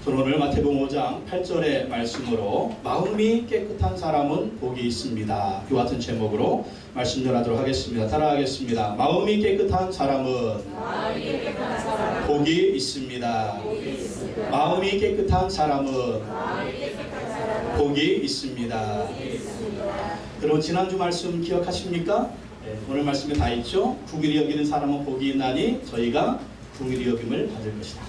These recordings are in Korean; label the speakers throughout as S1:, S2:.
S1: 저는 오늘 마태복음 5장 8절의 말씀으로 마음이 깨끗한 사람은 복이 있습니다. 이와 같은 제목으로 말씀 전하도록 하겠습니다. 따라하겠습니다. 마음이 깨끗한 사람은 복이 있습니다. 마음이 깨끗한 사람은 복이 있습니다. 여러분 지난주 말씀 기억하십니까? 오늘 말씀에 다 있죠? 긍휼히 여기는 사람은 복이 있나니 저희가 긍휼히 여김을 받을 것이다.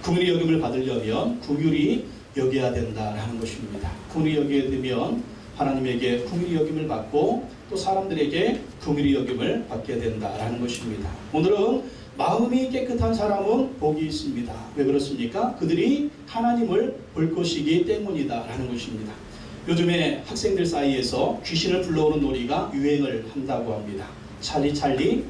S1: 긍휼히 여김을 받으려면 긍휼히 여겨야 된다라는 것입니다. 긍휼히 여기게 되면 하나님에게 긍휼히 여김을 받고 또 사람들에게 긍휼히 여김을 받게 된다라는 것입니다. 오늘은 마음이 깨끗한 사람은 복이 있습니다. 왜 그렇습니까? 그들이 하나님을 볼 것이기 때문이다라는 것입니다. 요즘에 학생들 사이에서 귀신을 불러오는 놀이가 유행을 한다고 합니다. 찰리 챌린지.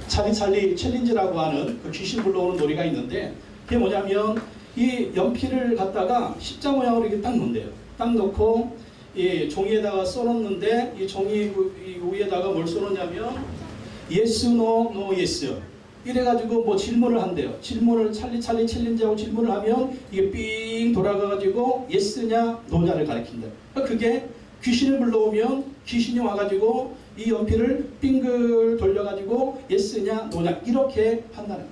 S1: 찰리 챌린지라고 하는 그 귀신 불러오는 놀이가 있는데 그게 뭐냐면 이 연필을 갖다가 십자 모양으로 이렇게 딱 놓는데요. 딱 놓고 이 종이에다가 써놓는데 이 종이 위에다가 뭘 써놓냐면 yes, no, no, yes 이래가지고 뭐 질문을 한대요. 질문을 찰리 챌린지하고 질문을 하면 이게 삥 돌아가가지고 yes냐 no냐를 가리킨다. 그게 귀신을 불러오면 귀신이 와가지고 이 연필을 빙글 돌려가지고 yes냐 no냐 이렇게 판단해요.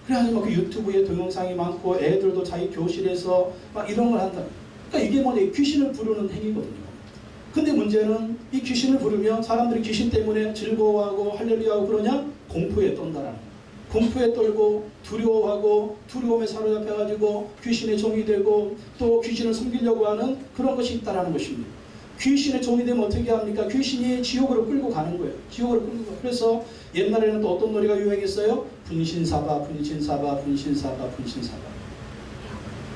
S1: 그래가지고 그 유튜브에 동영상이 많고 애들도 자기 교실에서 막 이런 걸 한다. 그러니까 이게 뭐냐 귀신을 부르는 행위거든요. 근데 문제는 이 귀신을 부르면 사람들이 귀신 때문에 즐거워하고 할렐루야하고 그러냐? 공포에 떤다라는 거예요. 공포에 떨고 두려워하고 두려움에 사로잡혀가지고 귀신의 종이 되고 또 귀신을 섬기려고 하는 그런 것이 있다라는 것입니다. 귀신의 종이 되면 어떻게 합니까? 귀신이 지옥으로 끌고 가는 거예요. 지옥으로 끌고 가요. 그래서 옛날에는 또 어떤 놀이가 유행했어요? 분신사바.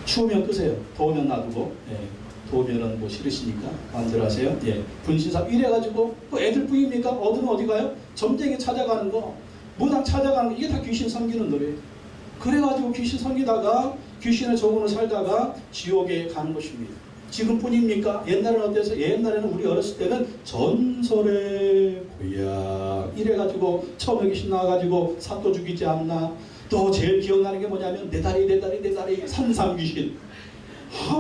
S1: 추우면 끄세요. 더우면 놔두고. 더우면은 뭐 싫으시니까 마음대로 하세요. 분신사바 이래가지고 뭐 애들 뿐입니까? 어디는 어디 가요? 점쟁이 찾아가는 거, 무당 찾아가는 거 이게 다 귀신 섬기는 노래예요. 그래가지고 귀신 섬기다가 귀신의 종으로 살다가 지옥에 가는 것입니다. 지금뿐입니까? 옛날에는 어때서? 옛날에는 우리 어렸을 때는 전설의 고향 이래가지고 처음에 귀신 나와가지고 사또 죽이지 않나. 또 제일 기억나는 게 뭐냐면 내 다리 산삼 귀신.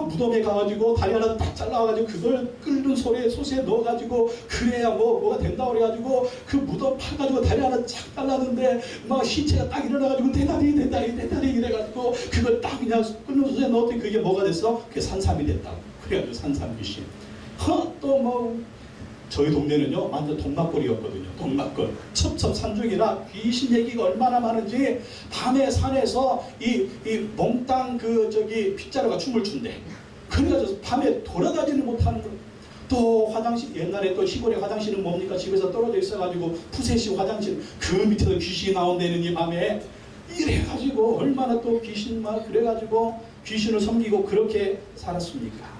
S1: 무덤에 가가지고 다리 하나 딱 잘라가지고 그걸 끓는 솥에 넣어가지고 그래야 뭐가 된다고 그래가지고 그 무덤 파가지고 다리 하나 쫙 잘랐는데 막 시체가 딱 일어나가지고 내 다리 이래가지고 그걸 딱 그냥 끓는 솥에 넣었더니 그게 뭐가 됐어? 그게 산삼이 됐다고. 그래가지고 산삼 귀신. 또 뭐 저희 동네는요 완전 동막골이었거든요. 동막골. 첩첩산중이라 귀신 얘기가 얼마나 많은지 밤에 산에서 이 몽땅 빗자루가 춤을 춘대. 그래가지고 밤에 돌아다니는 못하는 거. 또 화장실 옛날에 또 시골에 화장실은 뭡니까? 집에서 떨어져 있어가지고 푸세식 화장실 그 밑에서 귀신이 나온다는 이 밤에 이래가지고 얼마나 또 귀신 막 그래가지고 귀신을 섬기고 그렇게 살았습니까?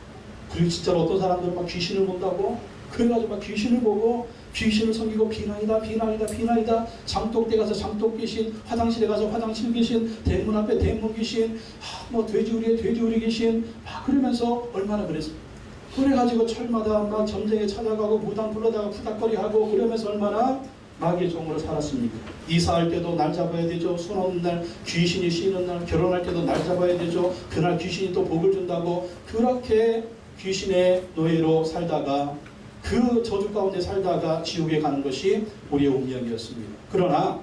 S1: 그리고 진짜로 어떤 사람들은 막 귀신을 본다고 그래가지고 막 귀신을 보고 귀신을 섬기고 비난이다 장독대 가서 장독 귀신, 화장실에 가서 화장실 귀신, 대문 앞에 대문 귀신, 뭐 돼지우리에 돼지우리 귀신 막 그러면서 얼마나 그랬어. 그래가지고 철마다 막 점쟁이 찾아가고 무당 불러다가 푸닥거리하고 그러면서 얼마나 마귀의 종으로 살았습니까? 이사할 때도 날 잡아야 되죠. 손 없는 날, 귀신이 쉬는 날, 결혼할 때도 날 잡아야 되죠. 그날 귀신이 또 복을 준다고 그렇게 귀신의 노예로 살다가 그 저주 가운데 살다가 지옥에 가는 것이 우리의 운명이었습니다. 그러나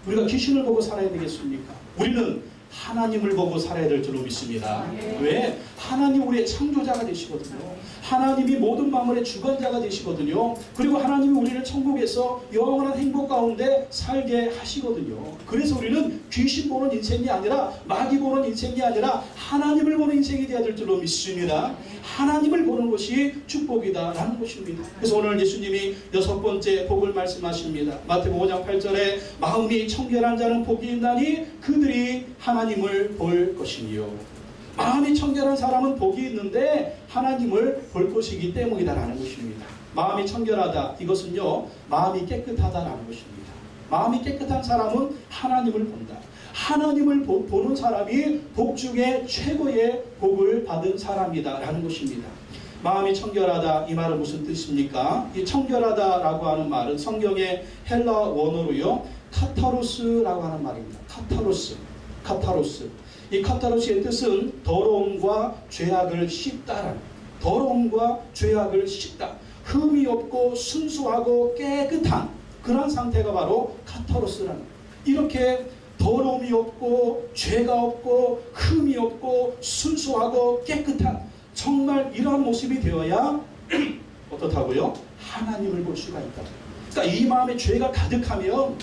S1: 우리가 귀신을 보고 살아야 되겠습니까? 우리는 하나님을 보고 살아야 될 줄로 믿습니다. 왜? 하나님 우리의 창조자가 되시거든요. 하나님이 모든 만물의 주관자가 되시거든요. 그리고 하나님이 우리를 천국에서 영원한 행복 가운데 살게 하시거든요. 그래서 우리는 귀신 보는 인생이 아니라 마귀 보는 인생이 아니라 하나님을 보는 인생이 되어야 될 줄로 믿습니다. 하나님을 보는 것이 축복이다라는 것입니다. 그래서 오늘 예수님이 6번째 복을 말씀하십니다. 마태복음 5장 8절에 마음이 청결한 자는 복이 있나니 그들이 하나님을 볼 것이니요. 마음이 청결한 사람은 복이 있는데 하나님을 볼 것이기 때문이다라는 것입니다. 마음이 청결하다 이것은요 마음이 깨끗하다라는 것입니다. 마음이 깨끗한 사람은 하나님을 본다. 하나님을 보는 사람이 복 중에 최고의 복을 받은 사람이다라는 것입니다. 마음이 청결하다 이 말은 무슨 뜻입니까? 이 청결하다라고 하는 말은 성경의 헬라 원어로요 카타로스라고 하는 말입니다. 카타로스. 이 카타르시의 뜻은 더러움과 죄악을 씻다라는, 더러움과 죄악을 씻다. 흠이 없고 순수하고 깨끗한 그런 상태가 바로 카타르스라는, 이렇게 더러움이 없고 죄가 없고 흠이 없고 순수하고 깨끗한 정말 이러한 모습이 되어야 어떻다고요? 하나님을 볼 수가 있다. 그러니까 이 마음에 죄가 가득하면,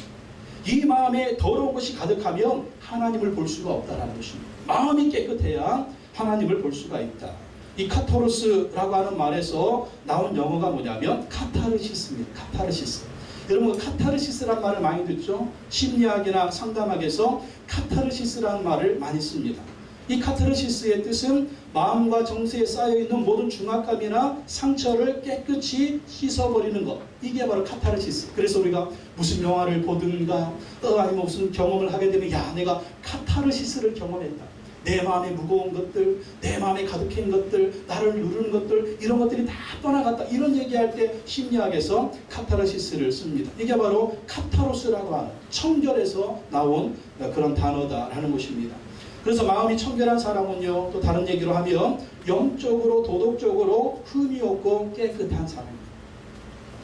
S1: 이 마음에 더러운 것이 가득하면 하나님을 볼 수가 없다라는 것입니다. 마음이 깨끗해야 하나님을 볼 수가 있다. 이 카타르스라고 하는 말에서 나온 영어가 뭐냐면 카타르시스입니다. 카타르시스. 여러분 카타르시스란 말을 많이 듣죠? 심리학이나 상담학에서 카타르시스라는 말을 많이 씁니다. 이 카타르시스의 뜻은 마음과 정서에 쌓여있는 모든 중압감이나 상처를 깨끗이 씻어버리는 것, 이게 바로 카타르시스. 그래서 우리가 무슨 영화를 보든가 아니면 무슨 경험을 하게 되면 야, 내가 카타르시스를 경험했다. 내 마음에 무거운 것들, 내 마음에 가득한 것들, 나를 누르는 것들, 이런 것들이 다 떠나갔다. 이런 얘기할 때 심리학에서 카타르시스를 씁니다. 이게 바로 카타로스라고 하는 청결에서 나온 그런 단어다라는 것입니다. 그래서 마음이 청결한 사람은요, 또 다른 얘기로 하면 영적으로 도덕적으로 흠이 없고 깨끗한 사람입니다.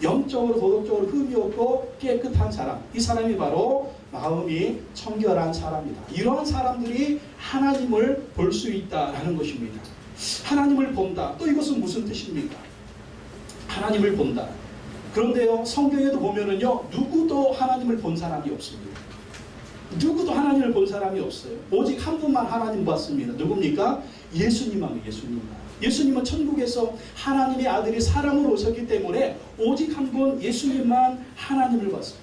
S1: 영적으로 도덕적으로 흠이 없고 깨끗한 사람, 이 사람이 바로 마음이 청결한 사람이다. 이러한 사람들이 하나님을 볼 수 있다라는 것입니다. 하나님을 본다. 또 이것은 무슨 뜻입니까? 하나님을 본다. 그런데요, 성경에도 보면은요, 누구도 하나님을 본 사람이 없습니다. 누구도 하나님을 본 사람이 없어요. 오직 한 분만 하나님 봤습니다. 누굽니까? 예수님만. 예수님은 천국에서 하나님의 아들이 사람으로 오셨기 때문에 오직 한 분 예수님만 하나님을 봤어요.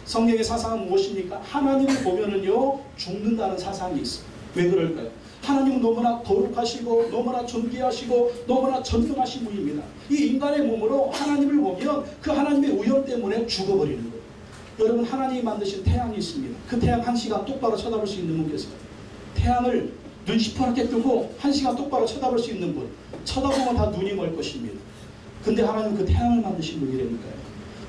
S1: 성경의 사상은 무엇입니까? 하나님을 보면은요, 죽는다는 사상이 있어요. 왜 그럴까요? 하나님은 너무나 거룩하시고 너무나 존귀하시고 너무나 전능하신 분입니다. 이 인간의 몸으로 하나님을 보면 그 하나님의 우연 때문에 죽어버리는 거예요. 여러분, 하나님이 만드신 태양이 있습니다. 그 태양 1시간 똑바로 쳐다볼 수 있는 분 계세요? 태양을 눈 시퍼렇게 뜨고 1시간 똑바로 쳐다볼 수 있는 분, 쳐다보면 다 눈이 멀 것입니다. 근데 하나님은 그 태양을 만드신 분이라니까요.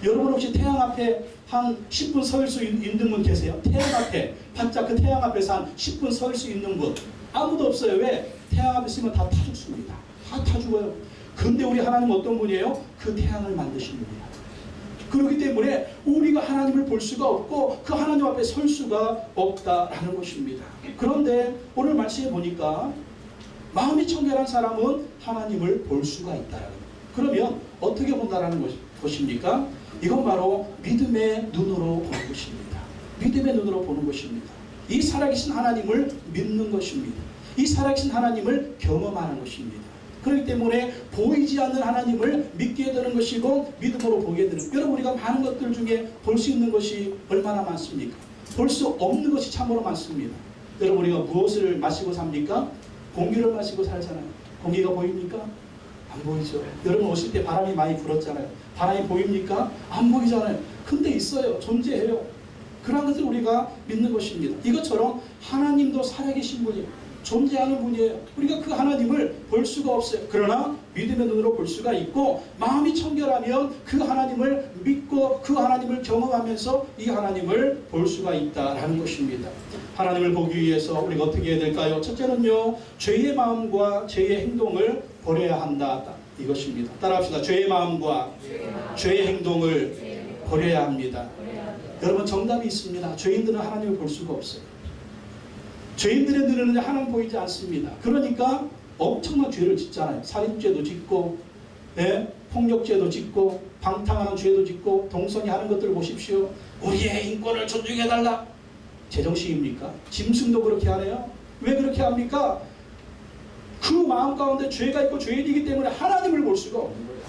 S1: 여러분 혹시 태양 앞에 한 10분 서 있을 수 있는 분 계세요? 태양 앞에, 바짝 그 태양 앞에서 한 10분 서 있을 수 있는 분 아무도 없어요. 왜? 태양 앞에 있으면 다 타 죽습니다. 다 타 죽어요. 근데 우리 하나님은 어떤 분이에요? 그 태양을 만드신 분이에요. 그렇기 때문에 우리가 하나님을 볼 수가 없고 그 하나님 앞에 설 수가 없다라는 것입니다. 그런데 오늘 말씀해 보니까 마음이 청결한 사람은 하나님을 볼 수가 있다라는 거예요. 그러면 어떻게 본다라는 것입니까? 이건 바로 믿음의 눈으로 보는 것입니다. 믿음의 눈으로 보는 것입니다. 이 살아계신 하나님을 믿는 것입니다. 이 살아계신 하나님을 경험하는 것입니다. 그렇기 때문에 보이지 않는 하나님을 믿게 되는 것이고 믿음으로 보게 되는, 여러분 우리가 많은 것들 중에 볼 수 있는 것이 얼마나 많습니까? 볼 수 없는 것이 참으로 많습니다. 여러분 우리가 무엇을 마시고 삽니까? 공기를 마시고 살잖아요. 공기가 보입니까? 안 보이죠. 여러분 오실 때 바람이 많이 불었잖아요. 바람이 보입니까? 안 보이잖아요. 근데 있어요. 존재해요. 그런 것을 우리가 믿는 것입니다. 이것처럼 하나님도 살아계신 분이에요. 존재하는 분이에요. 우리가 그 하나님을 볼 수가 없어요. 그러나 믿음의 눈으로 볼 수가 있고 마음이 청결하면 그 하나님을 믿고 그 하나님을 경험하면서 이 하나님을 볼 수가 있다라는 것입니다. 하나님을 보기 위해서 우리가 어떻게 해야 될까요? 첫째는요, 죄의 마음과 죄의 행동을 버려야 한다. 이것입니다. 따라합시다. 죄의 마음과 죄의 행동을 버려야 합니다. 여러분 정답이 있습니다. 죄인들은 하나님을 볼 수가 없어요. 죄인들의 눈에는 하나님 보이지 않습니다. 그러니까 엄청난 죄를 짓잖아요. 살인죄도 짓고, 폭력죄도 짓고, 방탕하는 죄도 짓고, 동성애하는 것들 보십시오. 우리의 인권을 존중해달라. 제정신입니까? 짐승도 그렇게 하네요. 왜 그렇게 합니까? 그 마음 가운데 죄가 있고 죄인이기 때문에 하나님을 볼 수가 없는 거예요.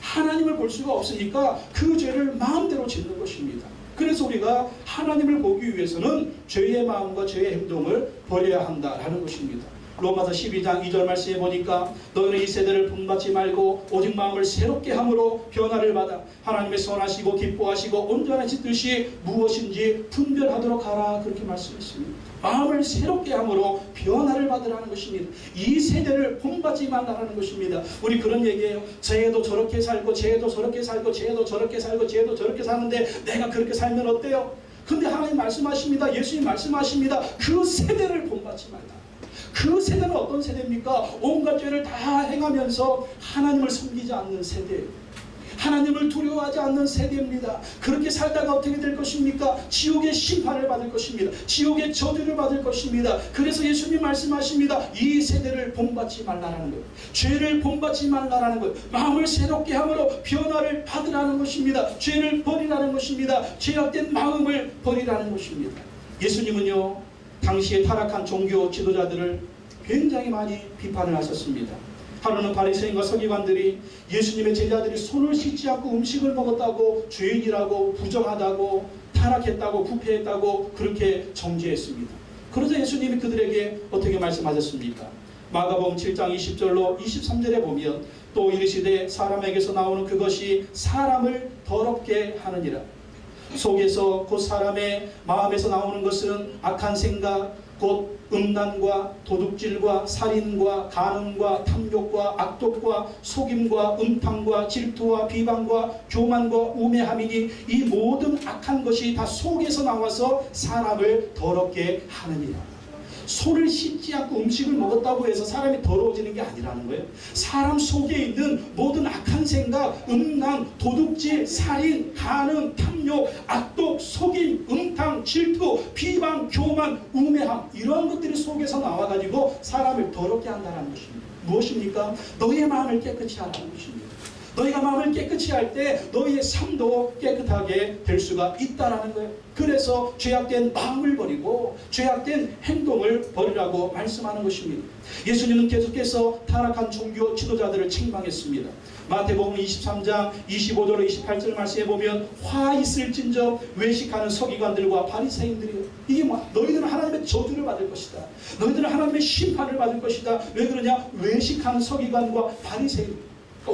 S1: 하나님을 볼 수가 없으니까 그 죄를 마음대로 짓는 것입니다. 그래서 우리가 하나님을 보기 위해서는 죄의 마음과 죄의 행동을 버려야 한다라는 것입니다. 로마서 12장 2절 말씀해 보니까 너희는 이 세대를 본받지 말고 오직 마음을 새롭게 함으로 변화를 받아 하나님의 선하시고 기뻐하시고 온전하신 뜻이 무엇인지 분별하도록 하라, 그렇게 말씀했습니다. 마음을 새롭게 함으로 변화를 받으라는 것입니다. 이 세대를 본받지 말라는 것입니다. 우리 그런 얘기예요. 쟤도 저렇게 살고 쟤도 저렇게 살고 쟤도 저렇게 살고 쟤도 저렇게 사는데 내가 그렇게 살면 어때요? 근데 하나님 말씀하십니다. 예수님 말씀하십니다. 그 세대를 본받지 말라. 그 세대는 어떤 세대입니까? 온갖 죄를 다 행하면서 하나님을 섬기지 않는 세대, 하나님을 두려워하지 않는 세대입니다. 그렇게 살다가 어떻게 될 것입니까? 지옥의 심판을 받을 것입니다. 지옥의 저주를 받을 것입니다. 그래서 예수님 말씀하십니다. 이 세대를 본받지 말라라는 거예요. 죄를 본받지 말라라는 거예요. 마음을 새롭게 함으로 변화를 받으라는 것입니다. 죄를 버리라는 것입니다. 죄악된 마음을 버리라는 것입니다. 예수님은요, 당시에 타락한 종교 지도자들을 굉장히 많이 비판을 하셨습니다. 하루는 바리새인과 서기관들이 예수님의 제자들이 손을 씻지 않고 음식을 먹었다고 죄인이라고 부정하다고 타락했다고 부패했다고 그렇게 정죄했습니다. 그래서 예수님이 그들에게 어떻게 말씀하셨습니까? 마가복음 7장 20절로 23절에 보면 또 이르시되 사람에게서 나오는 그것이 사람을 더럽게 하느니라. 속에서 곧 사람의 마음에서 나오는 것은 악한 생각 곧 음란과 도둑질과 살인과 간음과 탐욕과 악독과 속임과 음탕과 질투와 비방과 교만과 우매함이니 이 모든 악한 것이 다 속에서 나와서 사람을 더럽게 하느니라. 손을 씻지 않고 음식을 먹었다고 해서 사람이 더러워지는 게 아니라는 거예요. 사람 속에 있는 모든 악한 생각, 음란, 도둑질, 살인, 간음, 탐욕, 악독, 속임, 음탕, 질투, 비방, 교만, 우매함 이런 것들이 속에서 나와가지고 사람을 더럽게 한다는 것입니다. 무엇입니까? 너희의 마음을 깨끗이 하라는 것입니다. 너희가 마음을 깨끗이 할 때 너희의 삶도 깨끗하게 될 수가 있다라는 거예요. 그래서 죄악된 마음을 버리고 죄악된 행동을 버리라고 말씀하는 것입니다. 예수님은 계속해서 타락한 종교 지도자들을 책망했습니다. 마태복음 23장 25절로 28절 말씀에 보면 화 있을진저 외식하는 서기관들과 바리새인들이요. 이게 너희들은 하나님의 저주를 받을 것이다. 너희들은 하나님의 심판을 받을 것이다. 왜 그러냐? 외식하는 서기관과 바리새인.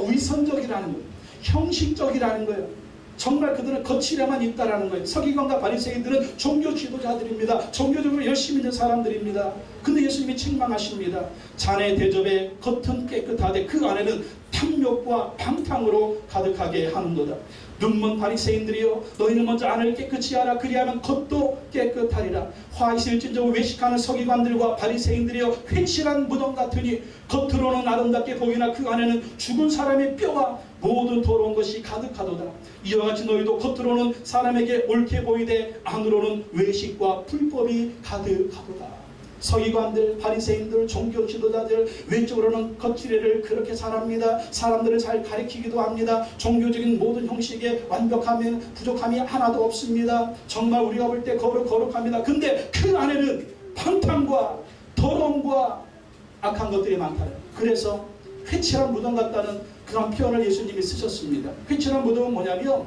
S1: 위선적이라는 거예요. 형식적이라는 거예요. 정말 그들은 거칠에만 있다라는 거예요. 서기관과 바리새인들은 종교 지도자들입니다. 종교적으로 열심히 있는 사람들입니다. 근데 예수님이 책망하십니다. 자네 대접에 겉은 깨끗하되 그 안에는 탐욕과 방탕으로 가득하게 하는도다. 눈먼 바리새인들이여 너희는 먼저 안을 깨끗이 하라. 그리하면 겉도 깨끗하리라. 화 있을진저 외식하는 서기관들과 바리새인들이여 회칠한 무덤 같으니 겉으로는 아름답게 보이나 그 안에는 죽은 사람의 뼈와 모든 더러운 것이 가득하도다. 이와 같이 너희도 겉으로는 사람에게 옳게 보이되 안으로는 외식과 불법이 가득하도다. 서기관들, 바리새인들, 종교 지도자들 외적으로는 겉지레를 그렇게 잘합니다. 사람들을 잘 가리키기도 합니다. 종교적인 모든 형식에 완벽함에 부족함이 하나도 없습니다. 정말 우리가 볼 때 거룩합니다. 근데 그 안에는 방탕과 더러움과 악한 것들이 많다. 그래서 회칠한 무덤 같다는 그런 표현을 예수님이 쓰셨습니다. 회칠한 무덤은 뭐냐면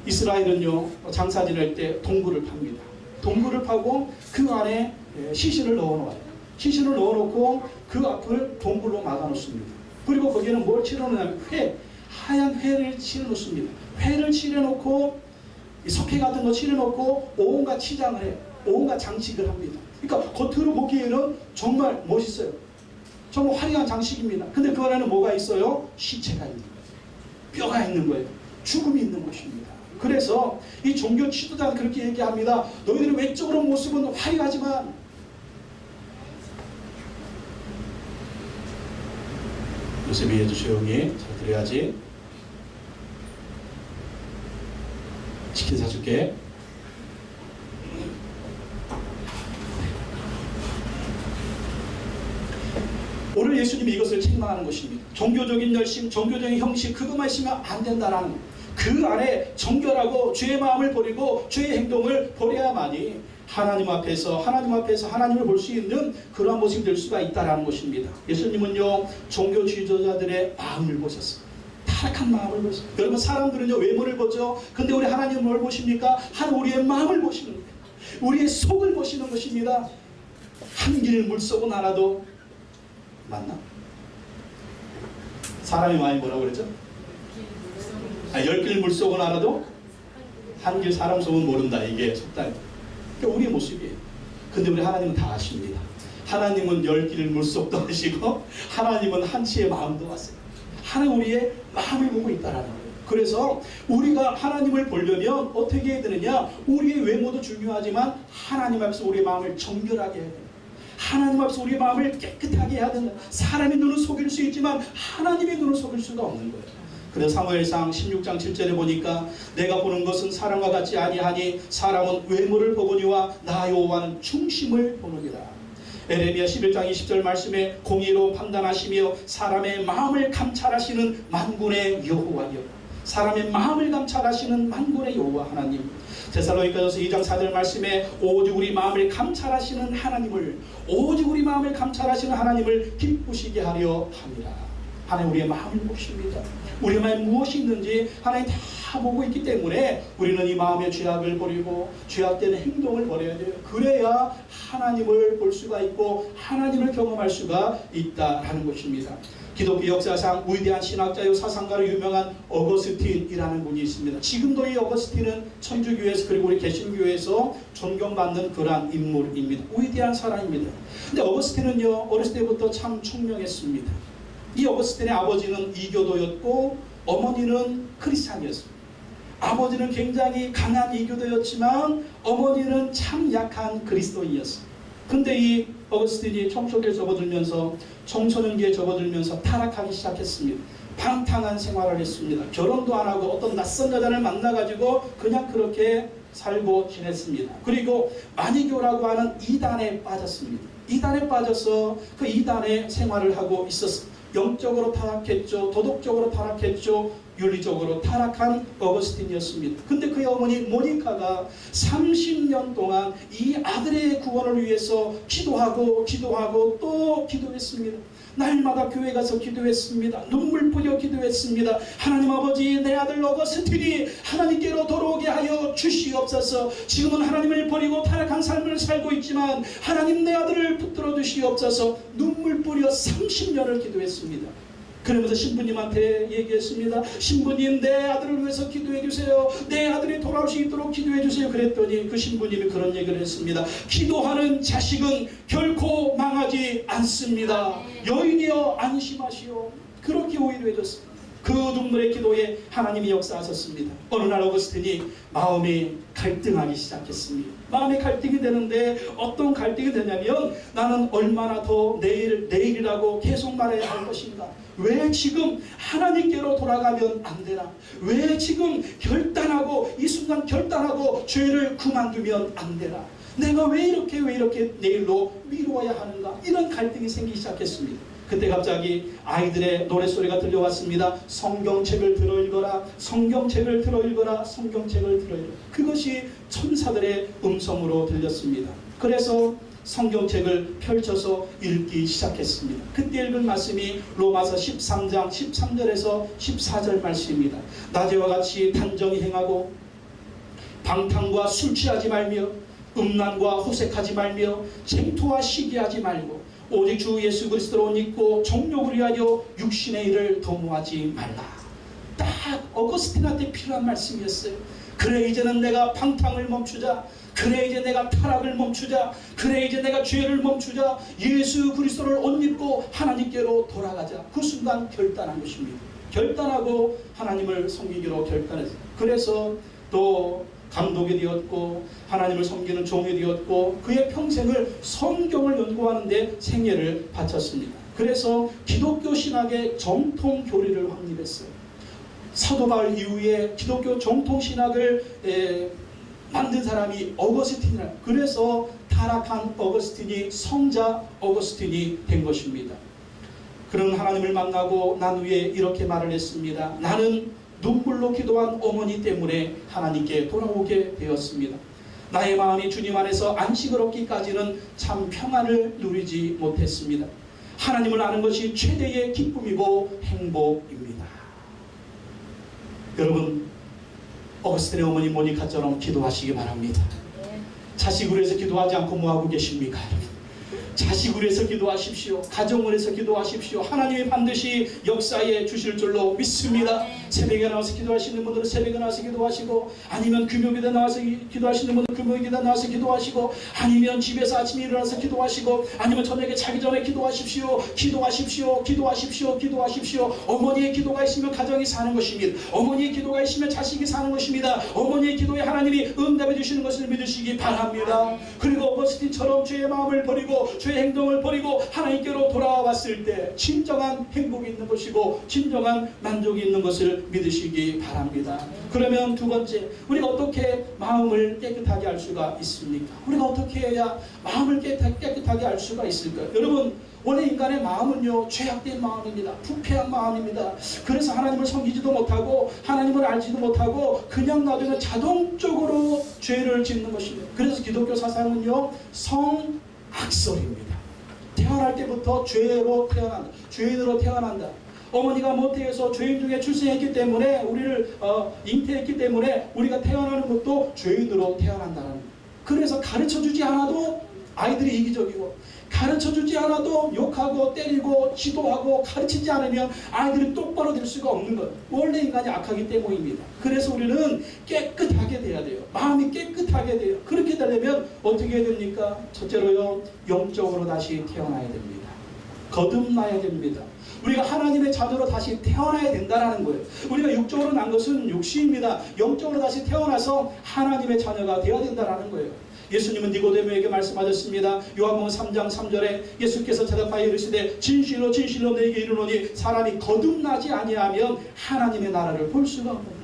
S1: 이스라엘은요 장사 지낼 때 동굴을 팝니다. 동굴을 파고 그 안에 시신을 넣어놓아요. 시신을 넣어놓고 그 앞을 동굴로 막아놓습니다. 그리고 거기에는 뭘 칠해놓냐면 하얀 회를 칠해놓습니다. 회를 칠해놓고 석회 같은 거 칠해놓고 온갖 치장을 해요. 온갖 장식을 합니다. 그러니까 겉으로 보기에는 정말 멋있어요. 정말 화려한 장식입니다. 근데 그 안에는 뭐가 있어요? 시체가 있는 거예요. 뼈가 있는 거예요. 죽음이 있는 것입니다. 그래서 이 종교 지도자는 그렇게 얘기합니다. 너희들의 외적으로 모습은 화려하지만 요셉이 해도 조용히 잘 들어야지. 치킨 사줄게. 오늘 예수님이 이것을 책망하는 것입니다. 종교적인 열심, 종교적인 형식 그것만 있으면 안 된다라는 거예요. 그 안에 정결하고 죄의 마음을 버리고 죄의 행동을 버려야만이 하나님 앞에서 하나님을 볼 수 있는 그러한 모습이 될 수가 있다는 것입니다. 예수님은요 종교 지도자들의 마음을 보셨어요. 타락한 마음을 보셨어요. 여러분 사람들은요 외모를 보죠. 근데 우리 하나님은 뭘 보십니까? 우리의 마음을 보시는 거예요. 우리의 속을 보시는 것입니다. 한 길 물속은 알아도 맞나? 사람의 마음이 뭐라고 그랬죠? 10길 물속은 알아도 한 길 사람 속은 모른다. 이게 속담. 그러니까 우리의 모습이에요. 근데 우리 하나님은 다 아십니다. 하나님은 10길 물속도 아시고 하나님은 한치의 마음도 아세요. 하나님 우리의 마음을 보고 있다라는 거예요. 그래서 우리가 하나님을 보려면 어떻게 해야 되느냐? 우리의 외모도 중요하지만 하나님 앞에서 우리의 마음을 정결하게 해야 돼요. 하나님 앞에서 우리의 마음을 깨끗하게 해야 된다. 사람의 눈을 속일 수 있지만 하나님의 눈을 속일 수가 없는 거예요. 그래서 사무엘상 16장 7절에 보니까 내가 보는 것은 사람과 같지 아니하니 사람은 외모를 보거니와 나 여호와는 중심을 보느니라. 에레미야 11장 20절 말씀에 공의로 판단하시며 사람의 마음을 감찰하시는 만군의 여호와여. 사람의 마음을 감찰하시는 만군의 여호와 하나님. 데살로니가전서 2장 4절 말씀에 오직 우리 마음을 감찰하시는 하나님을, 오직 우리 마음을 감찰하시는 하나님을 기쁘시게 하려 함이라. 하나님 우리의 마음을 보십니다. 우리 마음에 무엇이 있는지 하나님 다 보고 있기 때문에 우리는 이 마음의 죄악을 버리고 죄악된 행동을 버려야 돼요. 그래야 하나님을 볼 수가 있고 하나님을 경험할 수가 있다라는 것입니다. 기독교 역사상 위대한 신학자요 사상가로 유명한 어거스틴이라는 분이 있습니다. 지금도 이 어거스틴은 천주교에서 그리고 우리 개신교에서 존경받는 그러한 인물입니다. 위대한 사람입니다. 근데 어거스틴은요 어렸을 때부터 참 총명했습니다. 이 어거스틴의 아버지는 이교도였고 어머니는 크리스찬이었습니다. 아버지는 굉장히 강한 이교도였지만 어머니는 참 약한 그리스도인이었습니다. 근데 이 어거스틴이 청소기에 접어들면서 청소년기에 접어들면서 타락하기 시작했습니다. 방탕한 생활을 했습니다. 결혼도 안 하고 어떤 낯선 여자를 만나가지고 그냥 그렇게 살고 지냈습니다. 그리고 마니교라고 하는 이단에 빠졌습니다. 이단에 빠져서 그 이단의 생활을 하고 있었습니다. 영적으로 타락했죠. 도덕적으로 타락했죠. 윤리적으로 타락한 어거스틴이었습니다. 근데 그의 어머니 모니카가 30년 동안 이 아들의 구원을 위해서 기도하고 또 기도했습니다. 날마다 교회 가서 기도했습니다. 눈물 뿌려 기도했습니다. 하나님 아버지, 내 아들 어거스틴이 하나님께로 돌아오게 하여 주시옵소서. 지금은 하나님을 버리고 타락한 삶을 살고 있지만 하나님 내 아들을 붙들어 주시옵소서. 눈물 뿌려 30년을 기도했습니다. 그러면서 신부님한테 얘기했습니다. 신부님, 내 아들을 위해서 기도해 주세요. 내 아들이 돌아올 수 있도록 기도해 주세요. 그랬더니 그 신부님이 그런 얘기를 했습니다. 기도하는 자식은 결코 망하지 않습니다. 여인이여 안심하시오. 그렇게 오히려 해줬습니다. 그 눈물의 기도에 하나님이 역사하셨습니다. 어느 날 어거스틴이 마음이 갈등하기 시작했습니다. 마음이 갈등이 되는데 어떤 갈등이 되냐면 나는 얼마나 더 내일이라고 계속 말해야 할 것인가? 왜 지금 하나님께로 돌아가면 안 되나? 왜 지금 결단하고 이 순간 결단하고 죄를 그만두면 안 되나? 내가 왜 이렇게 내일로 미루어야 하는가? 이런 갈등이 생기기 시작했습니다. 그때 갑자기 아이들의 노랫소리가 들려왔습니다. 성경책을 들어 읽어라. 성경책을 들어 읽어라. 성경책을 들어 읽어라. 그것이 천사들의 음성으로 들렸습니다. 그래서 성경책을 펼쳐서 읽기 시작했습니다. 그때 읽은 말씀이 로마서 13장 13절에서 14절 말씀입니다. 낮에와 같이 단정히 행하고 방탕과 술 취하지 말며 음란과 호색하지 말며 쟁투와 시기하지 말고 오직 주 예수 그리스도로 믿고 정욕을 위하여 육신의 일을 도모하지 말라. 딱 어거스틴한테 필요한 말씀이었어요. 그래 이제는 내가 방탕을 멈추자. 그래 이제 내가 타락을 멈추자. 그래 이제 내가 죄를 멈추자. 예수 그리스도를 옷 입고 하나님께로 돌아가자. 그 순간 결단한 것입니다. 결단하고 하나님을 섬기기로 결단했어요. 그래서 또 감독이 되었고 하나님을 섬기는 종이 되었고 그의 평생을 성경을 연구하는 데 생애를 바쳤습니다. 그래서 기독교 신학의 정통 교리를 확립했어요. 사도 바울 이후에 기독교 정통 신학을 만든 사람이 어거스틴이라. 그래서 타락한 어거스틴이 성자 어거스틴이 된 것입니다. 그런 하나님을 만나고 난 후에 이렇게 말을 했습니다. 나는 눈물로 기도한 어머니 때문에 하나님께 돌아오게 되었습니다. 나의 마음이 주님 안에서 안식을 얻기까지는 참 평안을 누리지 못했습니다. 하나님을 아는 것이 최대의 기쁨이고 행복입니다. 여러분, 어거스틴의 어머니 모니카처럼 기도하시기 바랍니다. 자식을 위해서 기도하지 않고 뭐하고 계십니까? 여러분? 자식을 위해서 기도하십시오. 가정을 위해서 기도하십시오. 하나님이 반드시 역사에 주실 줄로 믿습니다. 새벽에 나와서 기도하시는 분들은 새벽에 나와서 기도하시고, 아니면 금요일에 나와서 기도하시는 분들은 금요일에 나와서 기도하시고, 아니면 집에서 아침에 일어나서 기도하시고, 아니면 저녁에 자기 전에 기도하십시오. 기도하십시오. 기도하십시오. 기도하십시오. 어머니의 기도가 있으면 가정이 사는 것입니다. 어머니의 기도가 있으면 자식이 사는 것입니다. 어머니의 기도에 하나님이 응답해 주시는 것을 믿으시기 바랍니다. 그리고 어거스틴처럼 죄의 마음을 버리고 죄의 행동을 버리고 하나님께로 돌아왔을 때 진정한 행복이 있는 것이고 진정한 만족이 있는 것을 믿으시기 바랍니다. 그러면 두 번째, 우리가 어떻게 마음을 깨끗하게 할 수가 있습니까? 우리가 어떻게 해야 마음을 깨끗하게 할 수가 있을까요? 여러분, 원래 인간의 마음은요, 죄악된 마음입니다. 부패한 마음입니다. 그래서 하나님을 섬기지도 못하고 하나님을 알지도 못하고 그냥 놔두면 자동적으로 죄를 짓는 것입니다. 그래서 기독교 사상은요, 성악설입니다. 태어날 때부터 죄로 태어난다. 죄인으로 태어난다. 어머니가 모태에서 죄인 중에 출생했기 때문에 우리를 잉태했기 때문에 우리가 태어나는 것도 죄인으로 태어난다는 거예요. 그래서 가르쳐주지 않아도 아이들이 이기적이고, 가르쳐주지 않아도 욕하고 때리고 지도하고 가르치지 않으면 아이들이 똑바로 될 수가 없는 거예요. 원래 인간이 악하기 때문입니다. 그래서 우리는 깨끗하게 돼야 돼요. 마음이 깨끗하게 돼요. 그렇게 되려면 어떻게 해야 됩니까? 첫째로요, 영적으로 다시 태어나야 됩니다. 거듭나야 됩니다. 우리가 하나님의 자녀로 다시 태어나야 된다는 거예요. 우리가 육적으로 난 것은 육신입니다. 영적으로 다시 태어나서 하나님의 자녀가 되어야 된다는 거예요. 예수님은 니고데모에게 말씀하셨습니다. 요한복음 3장 3절에 예수께서 대답하여 이르시되 진실로 진실로 너에게 이르노니 사람이 거듭나지 아니하면 하나님의 나라를 볼 수가 없느니라.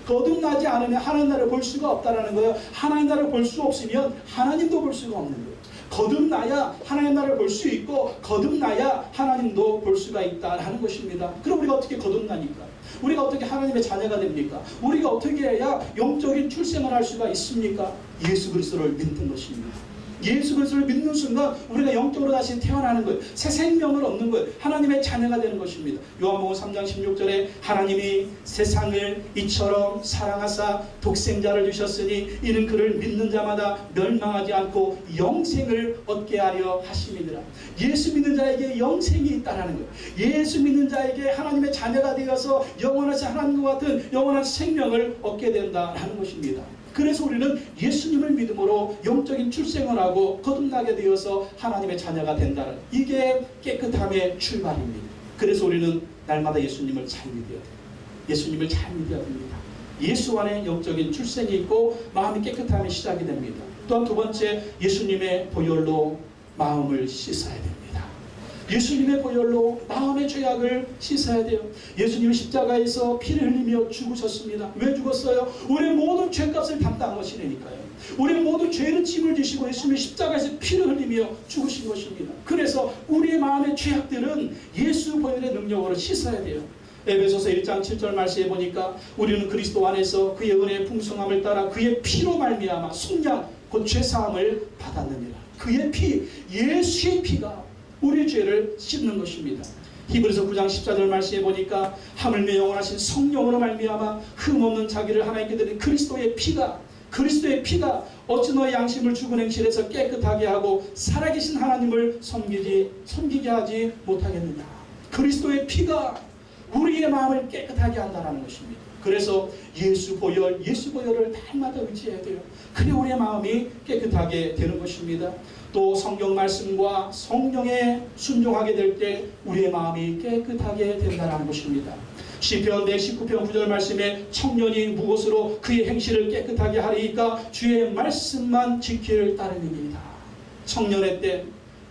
S1: 거듭나지 않으면 하나님 나라를 볼 수가 없다는 거예요. 하나님 나라를 볼 수 없으면 하나님도 볼 수가 없는 거예요. 거듭나야 하나님 나라를 볼 수 있고 거듭나야 하나님도 볼 수가 있다는 것입니다. 그럼 우리가 어떻게 거듭나니까? 우리가 어떻게 하나님의 자녀가 됩니까? 우리가 어떻게 해야 영적인 출생을 할 수가 있습니까? 예수 그리스도를 믿는 것입니다. 예수 그리스도를 믿는 순간 우리가 영적으로 다시 태어나는 거예요. 새 생명을 얻는 거예요. 하나님의 자녀가 되는 것입니다. 요한복음 3장 16절에 하나님이 세상을 이처럼 사랑하사 독생자를 주셨으니 이는 그를 믿는 자마다 멸망하지 않고 영생을 얻게 하려 하심이니라. 예수 믿는 자에게 영생이 있다는 거예요. 예수 믿는 자에게 하나님의 자녀가 되어서 영원하신 하나님과 같은 영원한 생명을 얻게 된다는 것입니다. 그래서 우리는 예수님을 믿음으로 영적인 출생을 하고 거듭나게 되어서 하나님의 자녀가 된다는, 이게 깨끗함의 출발입니다. 그래서 우리는 날마다 예수님을 잘 믿어야 돼요. 예수님을 잘 믿어야 됩니다. 예수 안에 영적인 출생이 있고 마음이 깨끗함의 시작이 됩니다. 또한 두 번째, 예수님의 보혈로 마음을 씻어야 됩니다. 예수님의 보혈로 마음의 죄악을 씻어야 돼요. 예수님은 십자가에서 피를 흘리며 죽으셨습니다. 왜 죽었어요? 우리 모든 죄값을 담당하시려니까요. 우리 모든 죄를 짐을 지시고 예수님이 십자가에서 피를 흘리며 죽으신 것입니다. 그래서 우리의 마음의 죄악들은 예수 보혈의 능력으로 씻어야 돼요. 에베소서 1장 7절 말씀해 보니까 우리는 그리스도 안에서 그의 은혜의 풍성함을 따라 그의 피로 말미암아 속량 곧 죄사함을 받았느니라. 그의 피, 예수의 피가 우리 죄를 씻는 것입니다. 히브리서 9장 14절 말씀해 보니까 하물며 영원하신 성령으로 말미암아 흠없는 자기를 하나님께 드린 그리스도의 피가 어찌 너의 양심을 죽은 행실에서 깨끗하게 하고 살아계신 하나님을 섬기게 하지 못하겠느냐. 그리스도의 피가 우리의 마음을 깨끗하게 한다는 것입니다. 그래서 예수 보혈을 날마다 의지해야 돼요. 그래 우리의 마음이 깨끗하게 되는 것입니다. 또 성경 말씀과 성령에 순종하게 될 때 우리의 마음이 깨끗하게 된다는 것입니다. 시편 119편 9절 말씀에 청년이 무엇으로 그의 행실을 깨끗하게 하리이까 주의 말씀만 지킬 따름입니다. 청년의 때,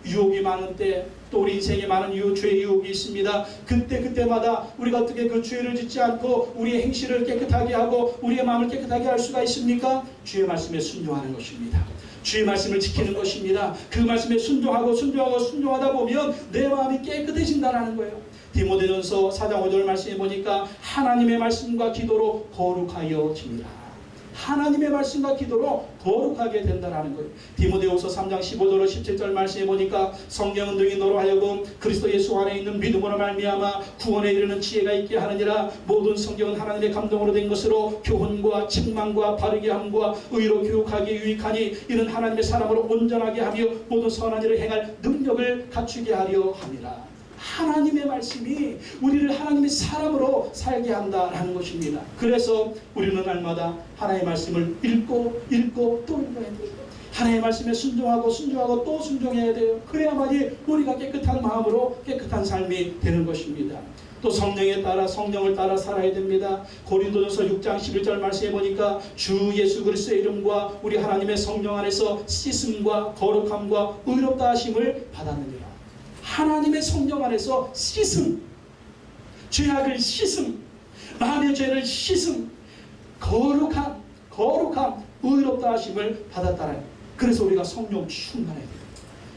S1: 유혹이 많은 때, 또 우리 인생에 많은 죄의 유혹이 있습니다. 그때마다 우리가 어떻게 그 죄를 짓지 않고 우리의 행실을 깨끗하게 하고 우리의 마음을 깨끗하게 할 수가 있습니까? 주의 말씀에 순종하는 것입니다. 주의 말씀을 지키는 것입니다. 그 말씀에 순종하다 보면 내 마음이 깨끗해진다는 거예요. 디모데전서 4장 5절 말씀해 보니까 하나님의 말씀과 기도로 거룩하여집니다. 하나님의 말씀과 기도로 거룩하게 된다는 거예요. 디모데후서 3장 15절로 17절 말씀해 보니까 성령은 너희 너로 하여금 그리스도 예수 안에 있는 믿음으로 말미암아 구원에 이르는 지혜가 있게 하느니라. 모든 성경은 하나님의 감동으로 된 것으로 교훈과 책망과 바르게 함과 의로 교육하기에 유익하니 이는 하나님의 사람으로 온전하게 하며 모든 선한 일을 행할 능력을 갖추게 하려 함이라. 하나님의 말씀이 우리를 하나님의 사람으로 살게 한다라는 것입니다. 그래서 우리는 날마다 하나님의 말씀을 읽고 또 읽어야 돼요. 하나님의 말씀에 순종하고 또 순종해야 돼요. 그래야만이 우리가 깨끗한 마음으로 깨끗한 삶이 되는 것입니다. 또 성령을 따라 살아야 됩니다. 고린도전서 6장 11절 말씀해 보니까 주 예수 그리스도의 이름과 우리 하나님의 성령 안에서 씻음과 거룩함과 의롭다 하심을 받았느니라. 하나님의 성령 안에서 씻음, 죄악을 씻음, 마음의 죄를 씻음, 거룩함, 의롭다 하심을 받았다는. 그래서 우리가 성령 충만해야 돼요.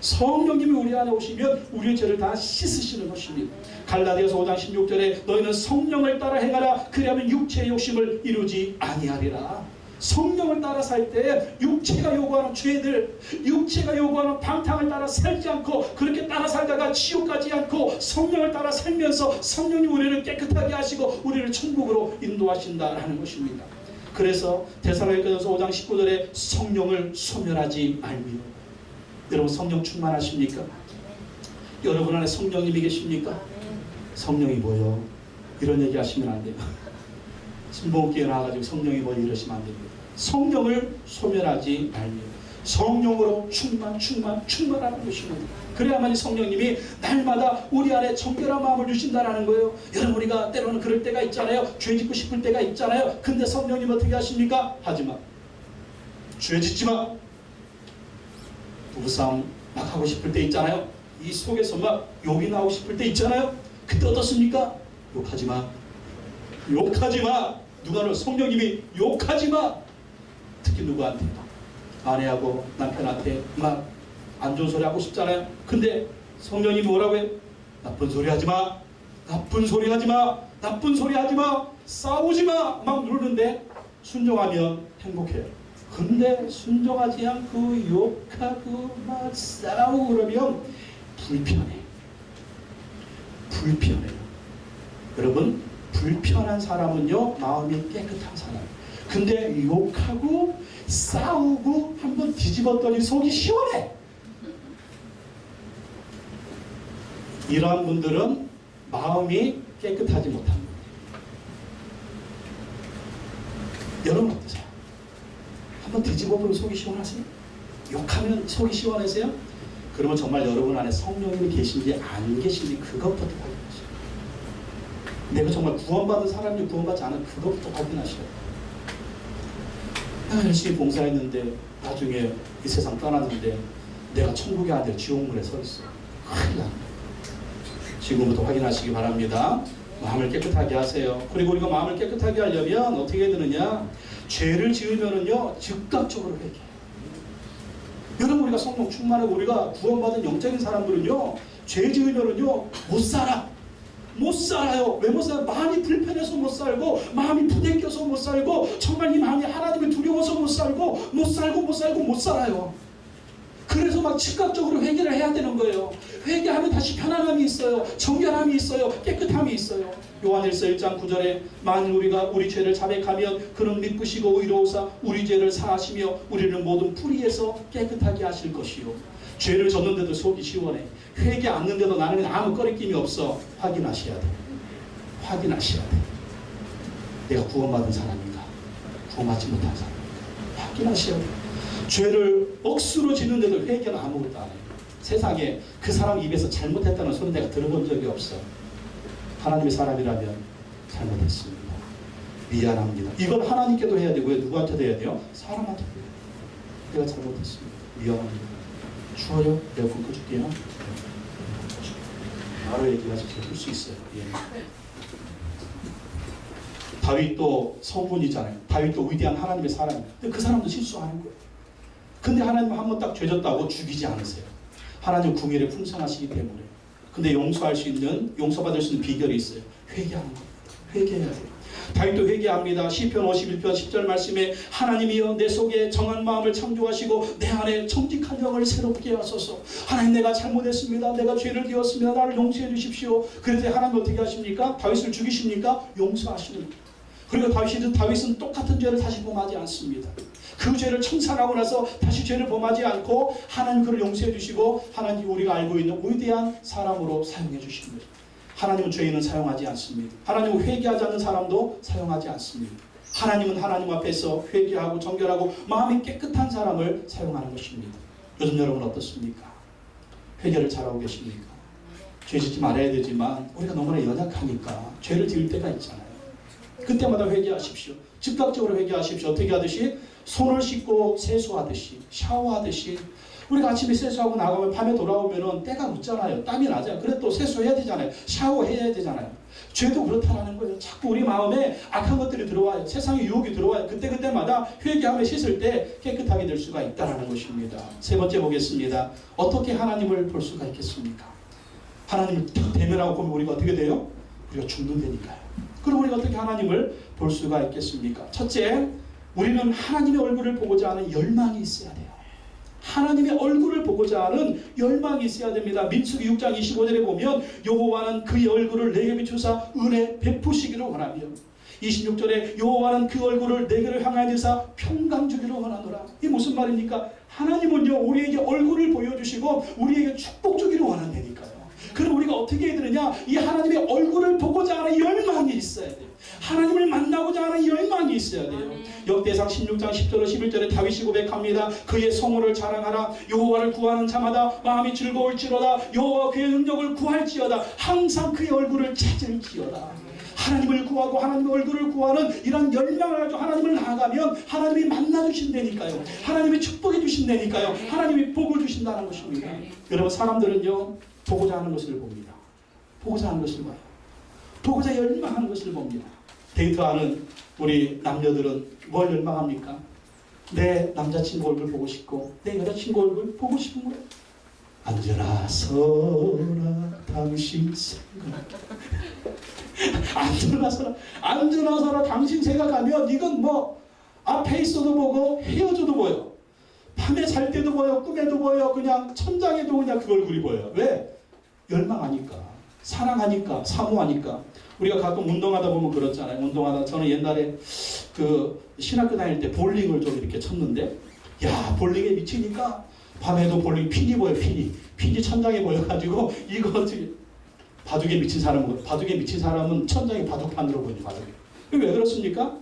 S1: 성령님이 우리 안에 오시면 우리의 죄를 다 씻으시는 것입니다. 갈라디아서 5장 16절에 너희는 성령을 따라 행하라. 그리하면 육체의 욕심을 이루지 아니하리라. 성령을 따라 살 때 육체가 요구하는 죄들, 육체가 요구하는 방탕을 따라 살지 않고 그렇게 따라 살다가 지옥 가지 않고 성령을 따라 살면서 성령님 우리를 깨끗하게 하시고 우리를 천국으로 인도하신다라는 것입니다. 그래서 데살로니가전서 5장 19절에 성령을 소멸하지 말며. 여러분 성령 충만하십니까? 여러분 안에 성령님이 계십니까? 성령이 뭐요? 이런 얘기 하시면 안 돼요. 순복음교회 나와가지고 성령이 뭐 이러시면 안 됩니다. 성령을 소멸하지 말며 성령으로 충만하는 것입니다. 그래야만이 성령님이 날마다 우리 안에 정결한 마음을 주신다라는 거예요. 여러분 우리가 때로는 그럴 때가 있잖아요. 죄 짓고 싶을 때가 있잖아요. 근데 성령님 어떻게 하십니까? 하지마. 죄 짓지마. 부부싸움 막 하고 싶을 때 있잖아요. 이 속에서 막 욕이 나오고 싶을 때 있잖아요. 그때 어떻습니까? 욕하지마. 누가는 성령님이 욕하지마. 특히 누구한테? 아내하고 남편한테 막 안 좋은 소리 하고 싶잖아요. 근데 성령님이 뭐라고 해요? 나쁜 소리 하지마. 싸우지마. 막 누르는데 순종하면 행복해요. 근데 순종하지 않고 욕하고 막 싸우고 그러면 불편해요. 여러분 불편한 사람은요 마음이 깨끗한 사람. 근데 욕하고 싸우고 한번 뒤집었더니 속이 시원해. 이러한 분들은 마음이 깨끗하지 못합니다. 여러분 어떠세요? 한번 뒤집어보면 속이 시원하세요? 욕하면 속이 시원하세요? 그러면 정말 여러분 안에 성령님이 계신지 안 계신지 그것부터 확인하셔요. 내가 정말 구원받은 사람인지 구원받지 않은 그것부터 확인하셔요. 열심히 봉사했는데 나중에 이 세상 떠났는데 내가 천국의 아들 지옥문에 서 있어. 큰일 납니다. 지금부터 확인하시기 바랍니다. 마음을 깨끗하게 하세요. 그리고 우리가 마음을 깨끗하게 하려면 어떻게 되느냐? 죄를 지으면은요 즉각적으로 회개해요. 여러분 우리가 성령 충만하고 우리가 구원받은 영적인 사람들은요 죄 지으면은요 못 살아요. 왜 못 살아요? 마음이 불편해서 못 살고 마음이 부대껴서 못 살고 정말 이 마음이 하나님을 두려워서 못 살아요. 그래서 막 즉각적으로 회개를 해야 되는 거예요. 회개하면 다시 편안함이 있어요. 정결함이 있어요. 깨끗함이 있어요. 요한일서 1장 9절에 만일 우리가 우리 죄를 자백하면 그는 미쁘시고 의로우사 우리 죄를 사하시며 우리를 모든 불의에서 깨끗하게 하실 것이요. 죄를 졌는데도 속이 시원해. 회개 않는데도 나는 아무 꺼리낌이 없어. 확인하셔야 돼. 내가 구원받은 사람인가? 구원받지 못한 사람인가? 확인하셔야 돼. 죄를 억수로 짓는데도 회개는 아무것도 안 해요. 세상에 그 사람 입에서 잘못했다는 소리 내가 들어본 적이 없어. 하나님의 사람이라면 잘못했습니다. 미안합니다. 이건 하나님께도 해야 되고요. 누구한테도 해야 돼요? 사람한테도 해야 돼요. 내가 잘못했습니다. 미안합니다. 추워요? 내가 불 꺼줄게요. 바로 얘기가 지금 풀 수 있어요. 예. 다윗도 성분이잖아요. 다윗도 위대한 하나님의 사람이에요. 근데 그 사람도 실수하는 거예요. 근데 하나님은 한 번 딱 죄졌다고 죽이지 않으세요. 하나님 궁일에 풍성하시기 때문에. 근데 용서받을 수 있는 비결이 있어요. 회개하는 겁니다. 회개해야 돼요. 다윗도 회개합니다. 시편 51편 10절 말씀에 하나님이여 내 속에 정한 마음을 창조하시고 내 안에 정직한 영을 새롭게 하소서. 하나님 내가 잘못했습니다. 내가 죄를 지었습니다. 나를 용서해 주십시오. 그랬더니 하나님 어떻게 하십니까? 다윗을 죽이십니까? 용서하십니다. 그리고 다윗은 똑같은 죄를 다시 범하지 않습니다. 그 죄를 청산하고 나서 다시 죄를 범하지 않고 하나님 그를 용서해 주시고 하나님 우리가 알고 있는 위대한 사람으로 사용해 주십니다. 하나님은 죄인은 사용하지 않습니다. 하나님은 회개하지 않는 사람도 사용하지 않습니다. 하나님은 하나님 앞에서 회개하고 정결하고 마음이 깨끗한 사람을 사용하는 것입니다. 요즘 여러분 어떻습니까? 회개를 잘하고 계십니까? 죄 짓지 말아야 되지만 우리가 너무나 연약하니까 죄를 지을 때가 있잖아요. 그때마다 회개하십시오. 즉각적으로 회개하십시오. 어떻게 하듯이? 손을 씻고 세수하듯이, 샤워하듯이. 우리가 아침에 세수하고 나가면 밤에 돌아오면 때가 묻잖아요. 땀이 나잖아요. 그래 또 세수해야 되잖아요. 샤워해야 되잖아요. 죄도 그렇다라는 거예요. 자꾸 우리 마음에 악한 것들이 들어와요. 세상의 유혹이 들어와요. 그때마다 회개하며 씻을 때 깨끗하게 될 수가 있다는 것입니다. 세 번째 보겠습니다. 어떻게 하나님을 볼 수가 있겠습니까? 하나님을 딱 대면하고 보면 우리가 어떻게 돼요? 우리가 죽는다니까요. 그럼 우리가 어떻게 하나님을 볼 수가 있겠습니까? 첫째, 우리는 하나님의 얼굴을 보고자 하는 열망이 있어야 돼요. 하나님의 얼굴을 보고자 하는 열망이 있어야 됩니다. 민수기 6장 25절에 보면 여호와는 그의 얼굴을 내게 비추사 은혜 베푸시기를 원하며 26절에 여호와는 그 얼굴을 내게를 향하여서 평강 주기를 원하노라. 이게 무슨 말입니까? 하나님은요 우리에게 얼굴을 보여주시고 우리에게 축복 주기를 원한다니까요. 그럼 우리가 어떻게 해야 되느냐? 이 하나님의 얼굴을 보고자 하는 열망이 있어야 돼요. 하나님을 만나고자 하는 열망이 있어야 돼요. 역대상 16장 10절 11절에 다윗이 고백합니다. 그의 성호를 자랑하라. 여호와를 구하는 자마다 마음이 즐거울지로다. 여호와 그의 능력을 구할지어다. 항상 그의 얼굴을 찾을지어다. 하나님을 구하고 하나님의 얼굴을 구하는 이런 열망을 가지고 하나님을 나아가면 하나님이 만나주신다니까요. 하나님이 축복해 주신다니까요. 하나님이 복을 주신다는 것입니다. 여러분 사람들은요 보고자 하는 것을 봅니다. 보고자 하는 것을 봐요. 보고자 열망하는 것을 봅니다. 데이트하는 우리 남녀들은 뭘 열망합니까? 내 남자친구 얼굴 보고 싶고 내 여자친구 얼굴 보고 싶은 거예요. 앉으나 서라 당신 생각 앉으나 서라 당신 생각하면 이건 뭐 앞에 있어도 보고 헤어져도 보여. 밤에 잘 때도 보여. 꿈에도 보여. 그냥 천장에도 그냥 그 얼굴이 보여요. 왜? 열망하니까, 사랑하니까, 사모하니까. 우리가 가끔 운동하다 보면 그렇잖아요. 운동하다 저는 옛날에 그 신학교 다닐 때 볼링을 좀 이렇게 쳤는데 야 볼링에 미치니까 밤에도 볼링 핀이 보여. 핀이 천장에 보여가지고 이거 어떻게 바둑에 미친 사람은 천장에 바둑판으로 보이죠. 바둑에. 왜 그렇습니까?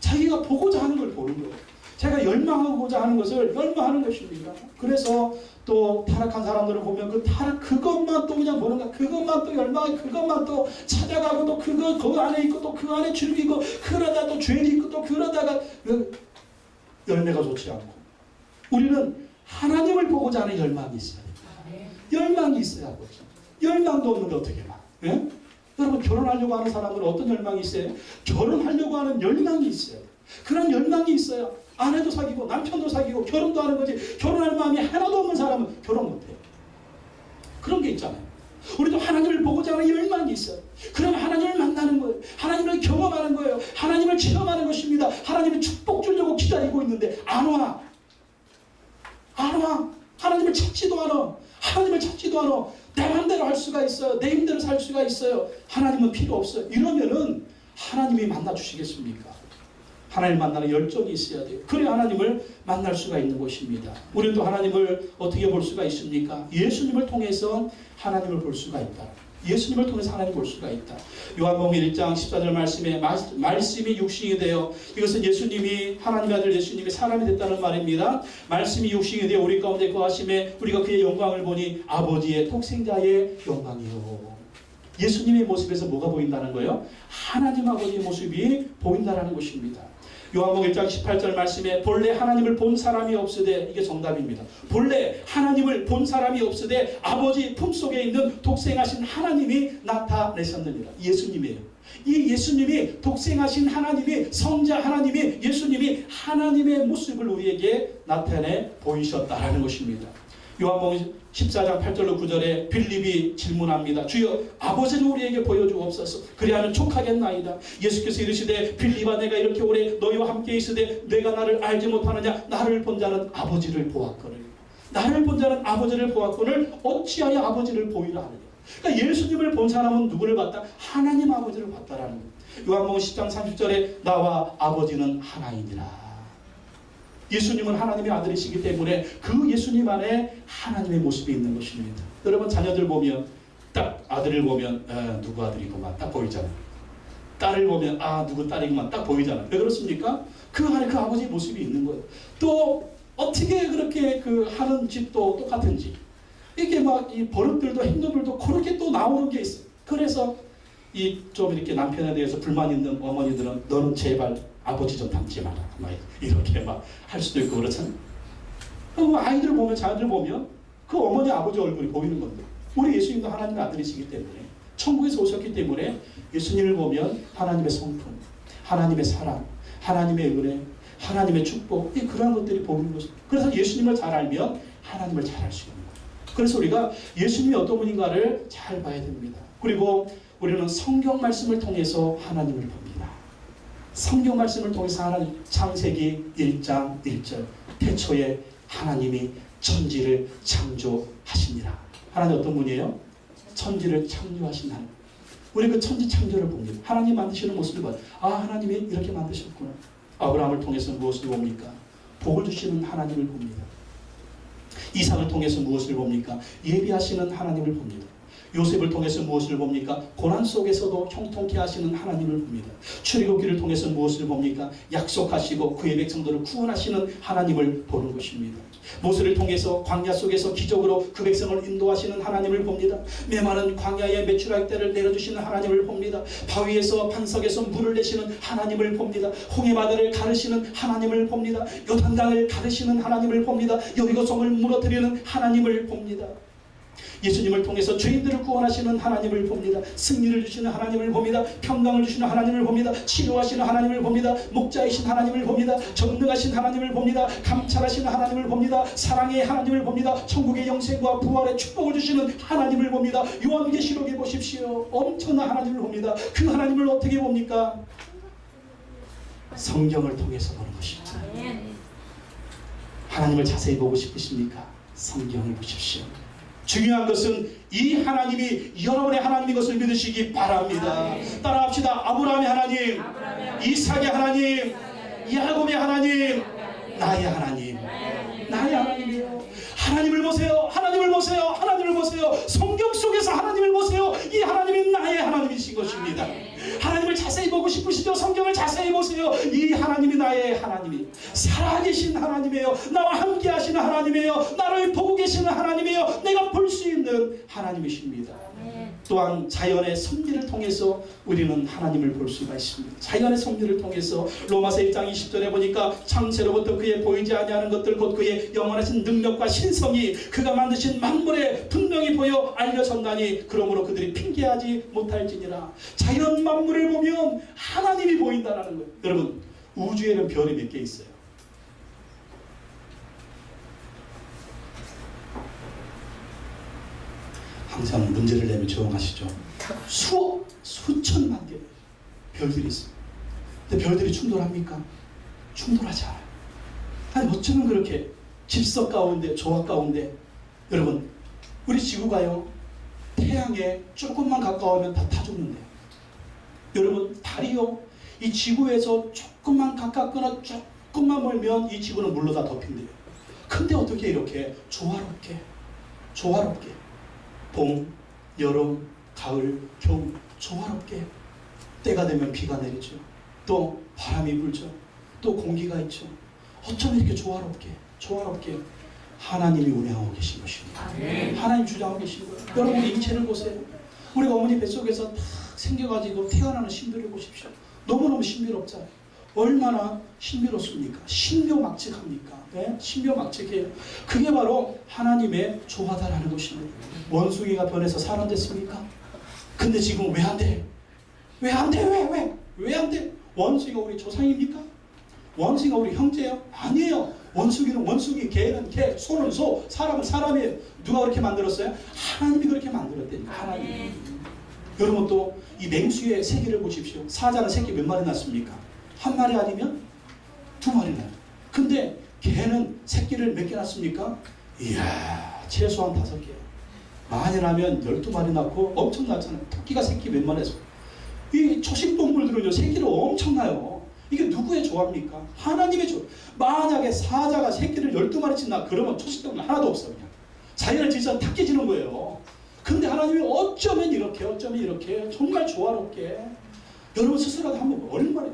S1: 자기가 보고자 하는 걸 보는 거예요. 제가 열망하고자 하는 것을 열망하는 것입니다. 그래서 또 타락한 사람들을 보면 그 타락 그것만 또 그냥 보는 거야. 그것만 또 열망해. 그것만 또 찾아가고 또 그 안에 있고 또 그 안에 즐기고 그러다 또 죄 짓고 또 그러다가 열매가 좋지 않고. 우리는 하나님을 보고자 하는 열망이 있어야 돼요. 열망이 있어야 하거든요. 열망도 없는데 어떻게 막? 예? 여러분 결혼하려고 하는 사람들은 어떤 열망이 있어요? 결혼하려고 하는 열망이 있어요. 그런 열망이 있어야 아내도 사귀고 남편도 사귀고 결혼도 하는 거지. 결혼할 마음이 하나도 없는 사람은 결혼 못해요. 그런 게 있잖아요. 우리도 하나님을 보고자 하는 열망이 있어요. 그럼 하나님을 만나는 거예요. 하나님을 경험하는 거예요. 하나님을 체험하는 것입니다. 하나님이 축복 주려고 기다리고 있는데 안 와. 하나님을 찾지도 않아. 내 마음대로 할 수가 있어요. 내 힘대로 살 수가 있어요. 하나님은 필요 없어요. 이러면은 하나님이 만나 주시겠습니까? 하나님 만나는 열정이 있어야 돼요. 그래야 하나님을 만날 수가 있는 것입니다. 우리는 또 하나님을 어떻게 볼 수가 있습니까? 예수님을 통해서 하나님을 볼 수가 있다. 예수님을 통해서 하나님을 볼 수가 있다. 요한복음 1장 14절 말씀에 말씀이 육신이 되어, 이것은 예수님이 하나님의 아들 예수님이 사람이 됐다는 말입니다. 말씀이 육신이 되어 우리 가운데 거하심에 우리가 그의 영광을 보니 아버지의 독생자의 영광이요. 예수님의 모습에서 뭐가 보인다는 거예요? 하나님 아버지의 모습이 보인다는 것입니다. 요한복음 1장 18절 말씀에 본래 하나님을 본 사람이 없으되, 이게 정답입니다. 본래 하나님을 본 사람이 없으되 아버지 품속에 있는 독생하신 하나님이 나타내셨느니라. 예수님이에요. 이 예수님이 독생하신 하나님이, 성자 하나님이, 예수님이 하나님의 모습을 우리에게 나타내 보이셨다라는 것입니다. 요한복음 14장 8절로 9절에 빌립이 질문합니다. 주여 아버지를 우리에게 보여주옵소서. 그리하면 족하겠나이다. 예수께서 이르시되 빌립아 내가 이렇게 오래 너희와 함께 있으되 내가 나를 알지 못하느냐. 나를 본 자는 아버지를 보았거늘. 나를 본 자는 아버지를 보았거늘 어찌하여 아버지를 보이라 하느냐. 그러니까 예수님을 본 사람은 누구를 봤다? 하나님 아버지를 봤다라는 거예요. 요한복음 10장 30절에 나와 아버지는 하나이니라. 예수님은 하나님의 아들이시기 때문에 그 예수님 안에 하나님의 모습이 있는 것입니다. 여러분 자녀들 보면 딱 아들을 보면 누구 아들이구만 딱 보이잖아요. 딸을 보면 누구 딸이구만 딱 보이잖아요. 왜 그렇습니까? 그 안에 그 아버지의 모습이 있는 거예요. 또 어떻게 그렇게 그 하는 집도 똑같은지 이게 막 이 버릇들도 행동들도 그렇게 또 나오는 게 있어요. 그래서 이 좀 이렇게 남편에 대해서 불만 있는 어머니들은 너는 제발 아버지 좀 닮지 마라. 막 이렇게 막 할 수도 있고 그렇잖아요. 아이들 보면 자녀들 보면 그 어머니 아버지 얼굴이 보이는 건데 우리 예수님도 하나님의 아들이시기 때문에 천국에서 오셨기 때문에 예수님을 보면 하나님의 성품, 하나님의 사랑, 하나님의 은혜, 하나님의 축복 그러한 것들이 보이는 것입니다. 그래서 예수님을 잘 알면 하나님을 잘 알 수 있는 거예요. 그래서 우리가 예수님이 어떤 분인가를 잘 봐야 됩니다. 그리고 우리는 성경 말씀을 통해서 하나님을 봅니다. 성경 말씀을 통해서 하나님 창세기 1장 1절 태초에 하나님이 천지를 창조하시니라. 하나님 어떤 분이에요? 천지를 창조하신 하나님. 우리 그 천지 창조를 봅니다. 하나님 만드시는 모습을 봐요. 하나님이 이렇게 만드셨구나. 아브라함을 통해서 무엇을 봅니까? 복을 주시는 하나님을 봅니다. 이삭을 통해서 무엇을 봅니까? 예비하시는 하나님을 봅니다. 요셉을 통해서 무엇을 봅니까? 고난 속에서도 형통케 하시는 하나님을 봅니다. 출애굽기를 통해서 무엇을 봅니까? 약속하시고 그의 백성들을 구원하시는 하나님을 보는 것입니다. 모세를 통해서 광야 속에서 기적으로 그 백성을 인도하시는 하나님을 봅니다. 메마른 광야에 메추라기 떼를 내려주시는 하나님을 봅니다. 바위에서 반석에서 물을 내시는 하나님을 봅니다. 홍해바다를 가르시는 하나님을 봅니다. 요단강을 가르시는 하나님을 봅니다. 여리고 성을 무너뜨리는 하나님을 봅니다. 예수님을 통해서 죄인들을 구원하시는 하나님을 봅니다. 승리를 주시는 하나님을 봅니다. 평강을 주시는 하나님을 봅니다. 치료하시는 하나님을 봅니다. 목자이신 하나님을 봅니다. 전능하신 하나님을 봅니다. 감찰하시는 하나님을 봅니다. 사랑의 하나님을 봅니다. 천국의 영생과 부활의 축복을 주시는 하나님을 봅니다. 요한계시록에 보십시오. 엄청난 하나님을 봅니다. 그 하나님을 어떻게 봅니까? 성경을 통해서 보는 것입니다. 하나님을 자세히 보고 싶으십니까? 성경을 보십시오. 중요한 것은 이 하나님이 여러분의 하나님인 것을 믿으시기 바랍니다. 따라합시다. 아브라함의 하나님, 이삭의 하나님, 야곱의 하나님, 나의 하나님. 나의 하나님이에요. 하나님을 보세요. 하나님을 보세요. 하나님을 보세요. 성경 속에서 하나님을 보세요. 이 하나님이 나의 하나님이신 것입니다. 하나님을 자세히 보고 싶으시죠? 성경을 자세히 보세요. 이 하나님이 나의 하나님이 살아계신 하나님이에요. 나와 함께 하시는 하나님이에요. 나를 보고 계시는 하나님이에요. 내가 볼 수 있는 하나님이십니다. 또한 자연의 섭리를 통해서 우리는 하나님을 볼 수가 있습니다. 자연의 섭리를 통해서 로마서 1장 20절에 보니까 창세로부터 그의 보이지 아니하는 것들 곧 그의 영원하신 능력과 신성이 그가 만드신 만물에 분명히 보여 알려졌나니 그러므로 그들이 핑계하지 못할지니라. 자연 만물을 보면 하나님이 보인다는 거예요. 여러분 우주에는 별이 몇 개 있어요? 항상 문제를 내면 조용하시죠. 수천만 개 별들이 있습니다. 근데 별들이 충돌합니까? 충돌하지 않아요. 아니 어쩌면 그렇게 질서 가운데 조화 가운데 여러분 우리 지구가요 태양에 조금만 가까우면 다 타 죽는데요. 여러분 달이요 이 지구에서 조금만 가깝거나 조금만 멀면 이 지구는 물로 다 덮인대요. 근데 어떻게 이렇게 조화롭게 봄, 여름, 가을, 겨울 조화롭게 때가 되면 비가 내리죠. 또 바람이 불죠. 또 공기가 있죠. 어쩜 이렇게 조화롭게 하나님이 운행하고 계신 것입니다. 하나님 주장하고 계신 거예요. 여러분 인체를 보세요. 우리가 어머니 뱃속에서 딱 생겨가지고 태어나는 신비를 보십시오. 너무너무 신비롭잖아요. 얼마나 신비롭습니까? 신묘막측합니까? 네? 신묘막측해요. 그게 바로 하나님의 조화다라는 것입니다. 원숭이가 변해서 사람 됐습니까? 근데 지금 왜 안 돼? 왜 안 돼? 왜 안 돼? 원숭이가 우리 조상입니까? 원숭이가 우리 형제예요? 아니에요. 원숭이는 원숭이, 개는 개, 소는 소, 사람은 사람이에요. 누가 그렇게 만들었어요? 하나님이 그렇게 만들었다니까. 하나님이. 여러분 또 이 맹수의 새끼를 보십시오. 사자는 새끼 몇 마리 낳습니까? 한 마리 아니면 두 마리 낳아요. 근데 개는 새끼를 몇 개 낳습니까? 이야, 최소한 5개. 많이 나면 12마리 낳고 엄청 낳잖아요. 토끼가 새끼 몇 마리 했어. 이 초식동물들은요, 새끼를 엄청 낳아요. 이게 누구의 조합입니까? 하나님의 조합. 만약에 사자가 새끼를 12마리씩 낳아, 그러면 초식동물 하나도 없어. 그냥. 자기를 진짜 탁해지는 거예요. 근데 하나님이 어쩌면 이렇게 정말 조화롭게 여러분 스스로도 한번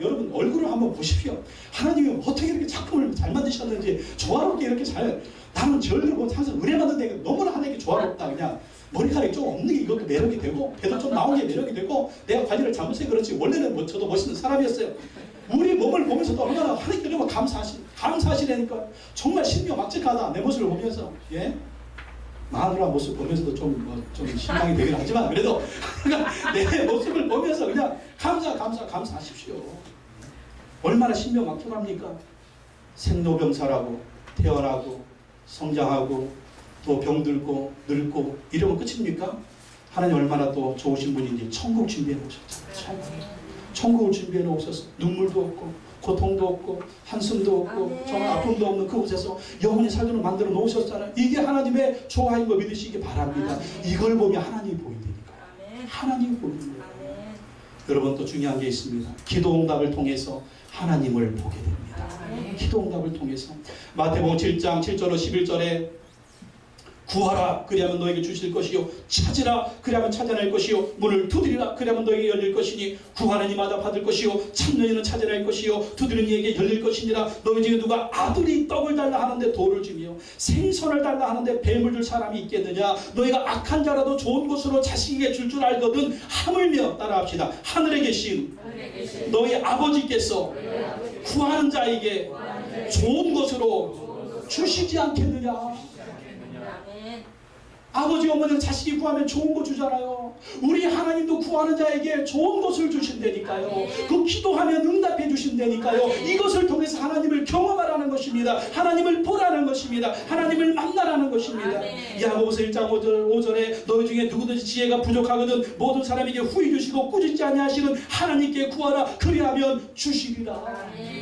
S1: 여러분 얼굴을 한번 보십시오. 하나님이 어떻게 이렇게 작품을 잘 만드셨는지 조화롭게 이렇게 잘. 나는 제 얼굴을 보면 항상 은혜 받는데 너무나 하나님이 조화롭다. 그냥 머리카락이 좀 없는 게 이것도 매력이 되고 배도 좀 나온 게 매력이 되고 내가 관리를 잘못해서 그렇지 원래는 저도 멋있는 사람이었어요. 우리 몸을 보면서도 얼마나 하나님께 정말 감사하시라니까. 정말 신묘막측하다 내 모습을 보면서. 예? 마누라 모습 보면서도 좀 실망이 되긴 하지만 그래도 내 모습을 보면서 그냥 감사하십시오. 얼마나 신묘막측합니까? 생로병사라고 태어나고 성장하고 또 병들고 늙고 이러면 끝입니까? 하나님 얼마나 또 좋으신 분인지 천국 준비해 놓으셨잖아요. 천국을 준비해 놓으셔서 눈물도 없고 고통도 없고 한숨도 없고 정말 아픔도 없는 그곳에서 영원히 살도록 만들어 놓으셨잖아요. 이게 하나님의 조화인 거 믿으시기 바랍니다. 이걸 보면 하나님이 보인다니까요. 하나님이 보이는 거예요. 여러분 또 중요한 게 있습니다. 기도응답을 통해서 하나님을 보게 됩니다. 기도응답을 통해서 마태복음 7장 7절로 11절에 구하라 그리하면 너에게 주실 것이요 찾으라 그리하면 찾아낼 것이요 문을 두드리라 그리하면 너에게 열릴 것이니 구하는 이마다 받을 것이요 찾는 이는 찾아낼 것이요 두드리는 이에게 열릴 것이니라. 너희 중에 누가 아들이 떡을 달라 하는데 돌을 주며 생선을 달라 하는데 뱀을 줄 사람이 있겠느냐. 너희가 악한 자라도 좋은 것으로 자식에게 줄 알거든 하물며 따라합시다. 하늘에 계신 너희 아버지께서 구하는 자에게 좋은 것으로 주시지 않겠느냐. 아버지 어머니는 자식이 구하면 좋은 거 주잖아요. 우리 하나님도 구하는 자에게 좋은 것을 주신다니까요. 그 기도하면 응답해 주신다니까요. 이것을 통해서 하나님을 경험하라는 것입니다. 하나님을 보라는 것입니다. 하나님을 만나라는 것입니다. 야고보서 1장 5절에 너희 중에 누구든지 지혜가 부족하거든 모든 사람에게 후히 주시고 꾸짖지 아니하시는 하나님께 구하라 그리하면 주시리라.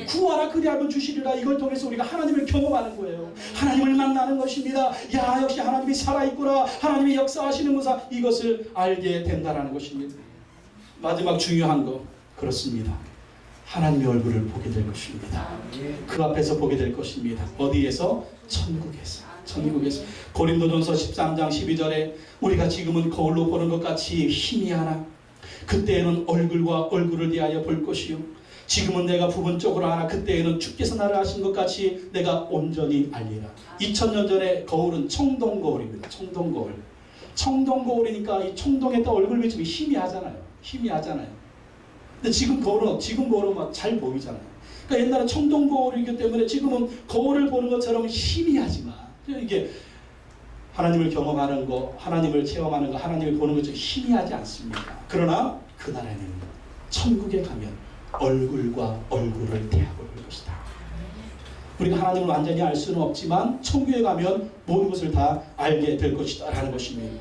S1: 구하라 그리하면 주시리라. 이걸 통해서 우리가 하나님을 경험하는 거예요. 하나님을 만나는 것입니다. 야 역시 하나님이 살아있구나. 하나님이 역사하시는구나. 이것을 알게 된다는 것입니다. 마지막 중요한 거 그렇습니다. 하나님의 얼굴을 보게 될 것입니다. 그 앞에서 보게 될 것입니다. 어디에서? 천국에서. 고린도전서 13장 12절에 우리가 지금은 거울로 보는 것 같이 희미하나 그때에는 얼굴과 얼굴을 대하여 볼 것이요 지금은 내가 부분적으로 하나 그때에는 주께서 나를 하신 것 같이 내가 온전히 알리라. 2000년 전에 거울은 청동거울입니다. 청동거울이니까 이 청동에 또 얼굴 비추면 희미하잖아요. 근데 지금 거울은 잘 보이잖아요. 그러니까 옛날에 청동거울이기 때문에 지금은 거울을 보는 것처럼 희미하지만 이게 하나님을 경험하는 거, 하나님을 체험하는 거, 하나님을 보는 것처럼 희미하지 않습니다. 그러나 그날에는 천국에 가면 얼굴과 얼굴을 대하고 볼 것이다. 우리가 하나님을 완전히 알 수는 없지만 천국에 가면 모든 것을 다 알게 될 것이다 라는 것입니다.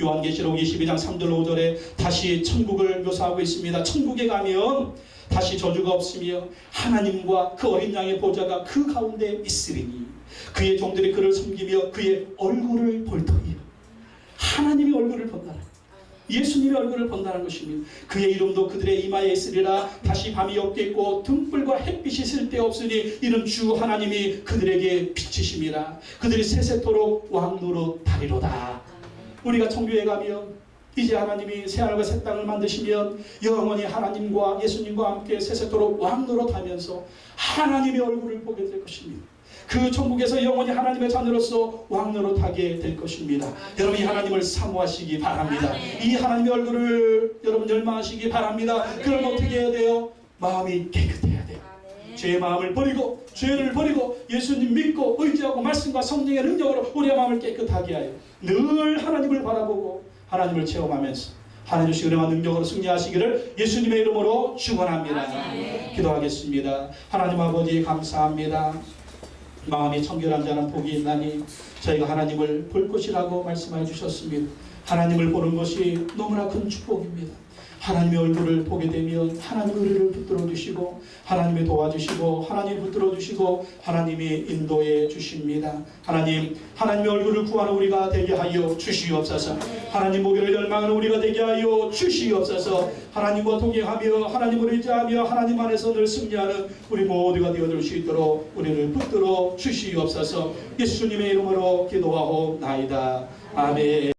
S1: 요한계시록 22장 3절 5절에 다시 천국을 묘사하고 있습니다. 천국에 가면 다시 저주가 없으며 하나님과 그 어린 양의 보좌가 그 가운데 있으리니 그의 종들이 그를 섬기며 그의 얼굴을 볼 터이요. 하나님의 얼굴을 본다. 예수님의 얼굴을 본다는 것입니다. 그의 이름도 그들의 이마에 있으리라. 다시 밤이 없겠고 등불과 햇빛이 쓸데없으니 이는 주 하나님이 그들에게 비치심이라. 그들이 세세토록 왕노릇 하리로다. 우리가 천국에 가면 이제 하나님이 새하늘과 새 땅을 만드시면 영원히 하나님과 예수님과 함께 세세토록 왕노릇하면서 하나님의 얼굴을 보게 될 것입니다. 그 천국에서 영원히 하나님의 자녀로서 왕노릇하게 될 것입니다. 여러분이 하나님을 사모하시기 바랍니다. 이 하나님의 얼굴을 여러분 열망하시기 바랍니다. 그럼 어떻게 해야 돼요? 마음이 깨끗해야 돼요. 죄의 마음을 버리고 죄를 버리고 예수님 믿고 의지하고 말씀과 성령의 능력으로 우리의 마음을 깨끗하게 하여 늘 하나님을 바라보고 하나님을 체험하면서 하나님 주신 은혜와 능력으로 승리하시기를 예수님의 이름으로 축원합니다. 기도하겠습니다. 하나님 아버지 감사합니다. 마음이 청결한 자는 복이 있나니 저희가 하나님을 볼 것이라고 말씀해 주셨습니다. 하나님을 보는 것이 너무나 큰 축복입니다. 하나님의 얼굴을 보게 되면 하나님의 우리를 붙들어 주시고 하나님이 도와주시고 하나님이 붙들어 주시고 하나님이 인도해 주십니다. 하나님, 하나님의 얼굴을 구하는 우리가 되게 하여 주시옵소서. 하나님 보기를 열망하는 우리가 되게 하여 주시옵소서. 하나님과 동행하며 하나님을 의지하며 하나님 안에서 늘 승리하는 우리 모두가 되어줄 수 있도록 우리를 붙들어 주시옵소서. 예수님의 이름으로 기도하옵나이다. 아멘.